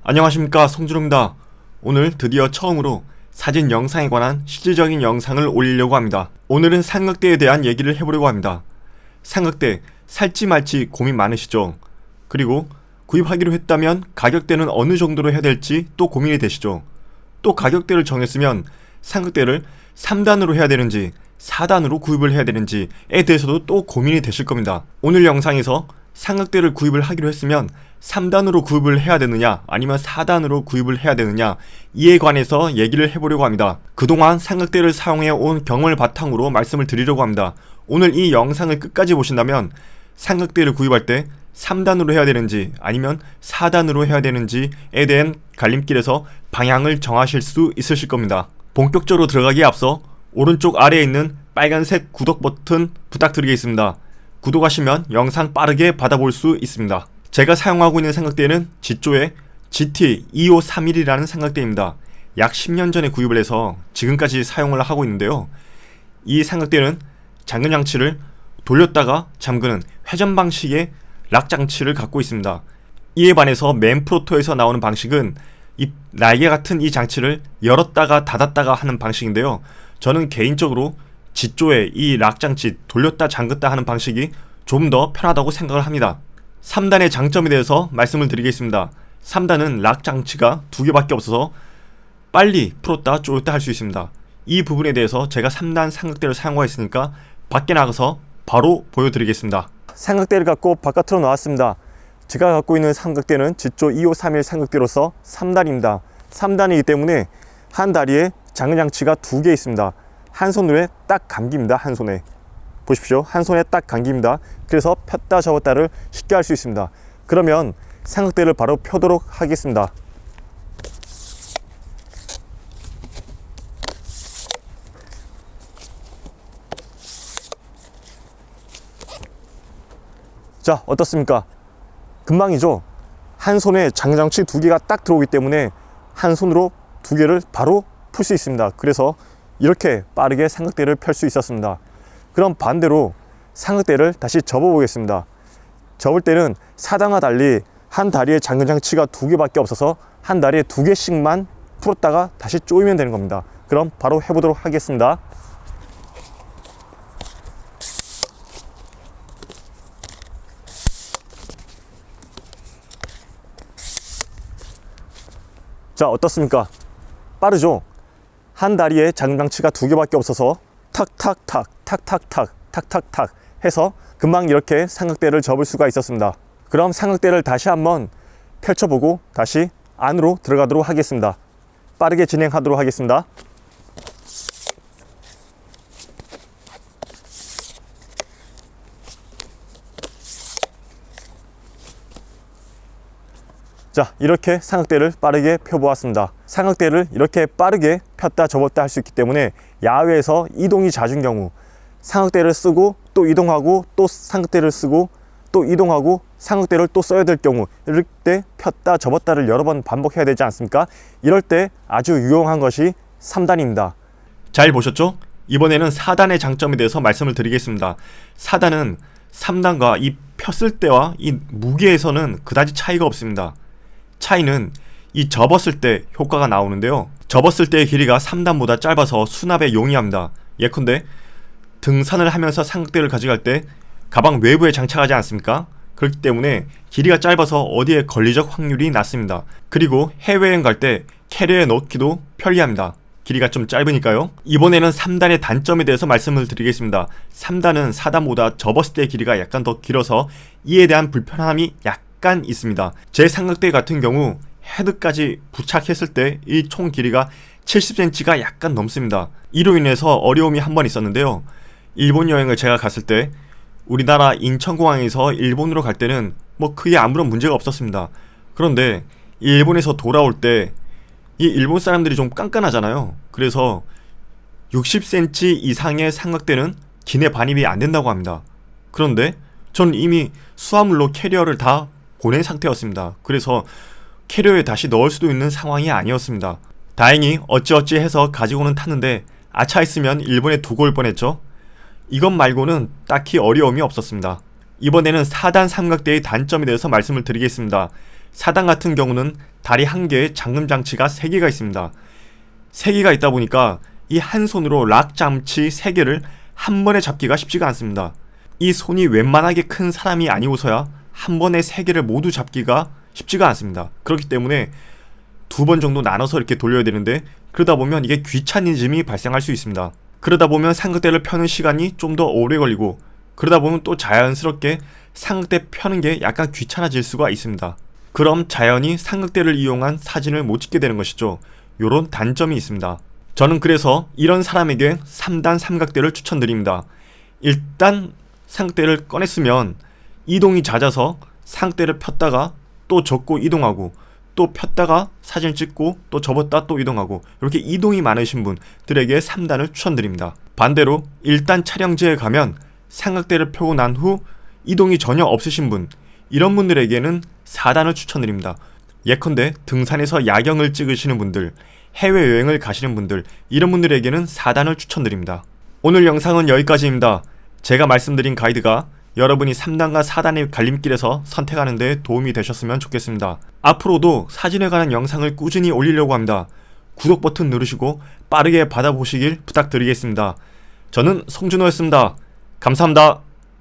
안녕하십니까, 송준호입니다. 오늘 드디어 처음으로 사진 영상에 관한 실질적인 영상을 올리려고 합니다. 오늘은 삼각대에 대한 얘기를 해보려고 합니다. 삼각대 살지 말지 고민 많으시죠? 그리고 구입하기로 했다면 가격대는 어느 정도로 해야 될지 또 고민이 되시죠? 또 가격대를 정했으면 삼각대를 3단으로 해야 되는지 4단으로 구입을 해야 되는지에 대해서도 또 고민이 되실 겁니다. 오늘 영상에서 삼각대를 구입을 하기로 했으면 3단으로 구입을 해야 되느냐 아니면 4단으로 구입을 해야 되느냐, 이에 관해서 얘기를 해보려고 합니다. 그동안 삼각대를 사용해 온 경험을 바탕으로 말씀을 드리려고 합니다. 오늘 이 영상을 끝까지 보신다면 삼각대를 구입할 때 3단으로 해야 되는지 아니면 4단으로 해야 되는지에 대한 갈림길에서 방향을 정하실 수 있으실 겁니다. 본격적으로 들어가기에 앞서 오른쪽 아래에 있는 빨간색 구독 버튼 부탁드리겠습니다. 구독하시면 영상 빠르게 받아볼 수 있습니다. 제가 사용하고 있는 삼각대는 지조의 GT2531이라는 삼각대입니다. 약 10년 전에 구입을 해서 지금까지 사용을 하고 있는데요. 이 삼각대는 잠금 장치를 돌렸다가 잠그는 회전 방식의 락 장치를 갖고 있습니다. 이에 반해서 맨프로토에서 나오는 방식은 이 날개 같은 이 장치를 열었다가 닫았다가 하는 방식인데요. 저는 개인적으로 지조의 이 락 장치 돌렸다 잠갔다 하는 방식이 좀 더 편하다고 생각을 합니다. 3단의 장점에 대해서 말씀을 드리겠습니다. 3단은 락 장치가 2개밖에 없어서 빨리 풀었다 조였다 할 수 있습니다. 이 부분에 대해서 제가 3단 삼각대를 사용하고 있으니까 밖에 나가서 바로 보여드리겠습니다. 삼각대를 갖고 바깥으로 나왔습니다. 제가 갖고 있는 삼각대는 지조 2531 삼각대로서 3단입니다. 3단이기 때문에 한 다리에 잠금 장치가 2개 있습니다. 한 손으로 딱 감깁니다. 한 손에 보십시오. 한 손에 딱 감깁니다. 그래서 폈다 접었다를 쉽게 할 수 있습니다. 그러면 삼각대를 바로 펴도록 하겠습니다. 자, 어떻습니까? 금방이죠? 한 손에 장장치 2개가 딱 들어오기 때문에 한 손으로 2개를 바로 풀 수 있습니다. 그래서 이렇게 빠르게 삼각대를 펼 수 있었습니다. 그럼 반대로 삼각대를 다시 접어 보겠습니다. 접을 때는 4단과 달리 한 다리에 잠금 장치가 2개밖에 없어서 한 다리에 2개씩만 풀었다가 다시 조이면 되는 겁니다. 그럼 바로 해보도록 하겠습니다. 자, 어떻습니까? 빠르죠? 한 다리에 잠금 장치가 2개밖에 없어서 탁탁탁 탁탁탁 탁탁탁 해서 금방 이렇게 삼각대를 접을 수가 있었습니다. 그럼 삼각대를 다시 한번 펼쳐보고 다시 안으로 들어가도록 하겠습니다. 빠르게 진행하도록 하겠습니다. 자, 이렇게 삼각대를 빠르게 펴보았습니다. 삼각대를 이렇게 빠르게 폈다 접었다 할 수 있기 때문에 야외에서 이동이 잦은 경우 삼각대를 쓰고 또 이동하고 또 삼각대를 쓰고 또 이동하고 삼각대를 또 써야 될 경우, 이럴 때 폈다 접었다를 여러 번 반복해야 되지 않습니까? 이럴 때 아주 유용한 것이 3단입니다. 잘 보셨죠? 이번에는 4단의 장점에 대해서 말씀을 드리겠습니다. 4단은 3단과 이 폈을 때와 이 무게에서는 그다지 차이가 없습니다. 차이는 이 접었을 때 효과가 나오는데요. 접었을 때의 길이가 3단보다 짧아서 수납에 용이합니다. 예컨대 등산을 하면서 삼각대를 가져갈 때 가방 외부에 장착하지 않습니까? 그렇기 때문에 길이가 짧아서 어디에 걸리적 확률이 낮습니다. 그리고 해외여행 갈 때 캐리어에 넣기도 편리합니다. 길이가 좀 짧으니까요. 이번에는 3단의 단점에 대해서 말씀을 드리겠습니다. 3단은 4단보다 접었을 때의 길이가 약간 더 길어서 이에 대한 불편함이 약간 있습니다. 제 삼각대 같은 경우 헤드까지 부착했을 때 이 총 길이가 70cm가 약간 넘습니다. 이로 인해서 어려움이 한 번 있었는데요. 일본 여행을 제가 갔을 때 우리나라 인천공항에서 일본으로 갈 때는 뭐 크게 아무런 문제가 없었습니다. 그런데 일본에서 돌아올 때 이 일본 사람들이 좀 깐깐하잖아요. 그래서 60cm 이상의 삼각대는 기내 반입이 안 된다고 합니다. 그런데 저는 이미 수화물로 캐리어를 다 보낸 상태였습니다. 그래서 캐리어에 다시 넣을 수도 있는 상황이 아니었습니다. 다행히 어찌어찌 해서 가지고는 탔는데 아차 했으면 일본에 두고 올 뻔했죠. 이것 말고는 딱히 어려움이 없었습니다. 이번에는 4단 삼각대의 단점에 대해서 말씀을 드리겠습니다. 4단 같은 경우는 다리 1개에 잠금 장치가 3개가 있습니다. 3개가 있다 보니까 이 한 손으로 락 장치 3개를 한 번에 잡기가 쉽지가 않습니다. 이 손이 웬만하게 큰 사람이 아니고서야 한 번에 3개를 모두 잡기가 쉽지가 않습니다. 그렇기 때문에 2번 정도 나눠서 이렇게 돌려야 되는데, 그러다 보면 이게 귀차니즘이 발생할 수 있습니다. 그러다 보면 삼각대를 펴는 시간이 좀 더 오래 걸리고, 그러다 보면 또 자연스럽게 삼각대 펴는 게 약간 귀찮아질 수가 있습니다. 그럼 자연히 삼각대를 이용한 사진을 못 찍게 되는 것이죠. 요런 단점이 있습니다. 저는 그래서 이런 사람에게 3단 삼각대를 추천드립니다. 일단 삼각대를 꺼냈으면 이동이 잦아서 삼각대를 폈다가 또 접고 이동하고, 또 폈다가 사진 찍고 또 접었다 또 이동하고, 이렇게 이동이 많으신 분들에게 3단을 추천드립니다. 반대로 1단 촬영지에 가면 삼각대를 펴고 난 후 이동이 전혀 없으신 분, 이런 분들에게는 4단을 추천드립니다. 예컨대 등산에서 야경을 찍으시는 분들, 해외여행을 가시는 분들, 이런 분들에게는 4단을 추천드립니다. 오늘 영상은 여기까지입니다. 제가 말씀드린 가이드가 여러분이 3단과 4단의 갈림길에서 선택하는 데 도움이 되셨으면 좋겠습니다. 앞으로도 사진에 관한 영상을 꾸준히 올리려고 합니다. 구독 버튼 누르시고 빠르게 받아보시길 부탁드리겠습니다. 저는 송준호였습니다. 감사합니다.